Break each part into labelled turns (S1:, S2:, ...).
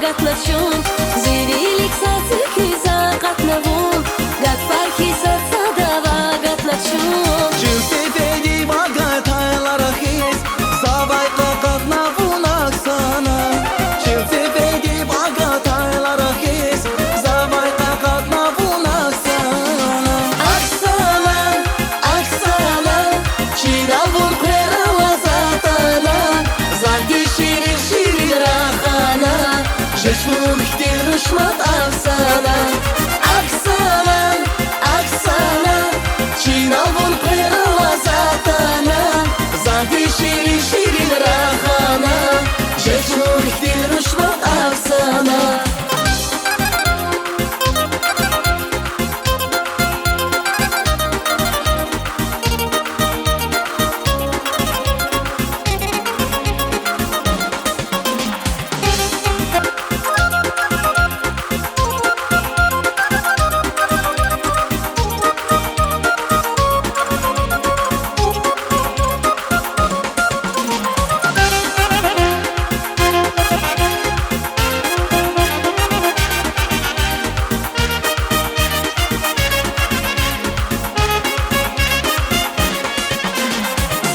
S1: qatnaşın Zirilik satı küza qatnavun Qat farki satsa dava qatnaşın
S2: Cünsefeli vagat haylara xiz Zavay qatnavun aksana Cünsefeli vagat haylara xiz Zavay qatnavun aksana Aksana, aksana Çiravun qerava zatana Zangi şirin şirin rahana Jeşmun ihtir rüşmat aksana Aksana, aksana Çiravun qerava zatana Zangi şirin şirin rahana Jeşmun ihtir rüşmat aksana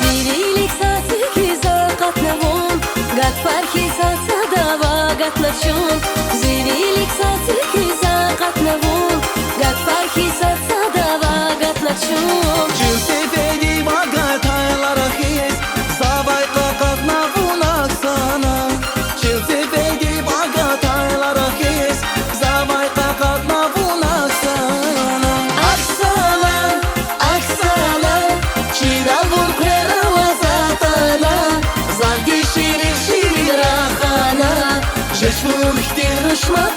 S1: Zirilik satı küza qatnavun Qat farki satsa dava qatnaşın Zirilik satı küza qatnavun Qat farki satsa dava qatnaşın
S2: Cünsefeli vagat haylara xiz Zavay qatnavun aksana Cünsefeli vagat haylara xiz Zavay qatnavun aksana Aksana, aksana Çiravun qerava zatana Zangi şirin şirin rahana Jeşmun ihtir rüşmat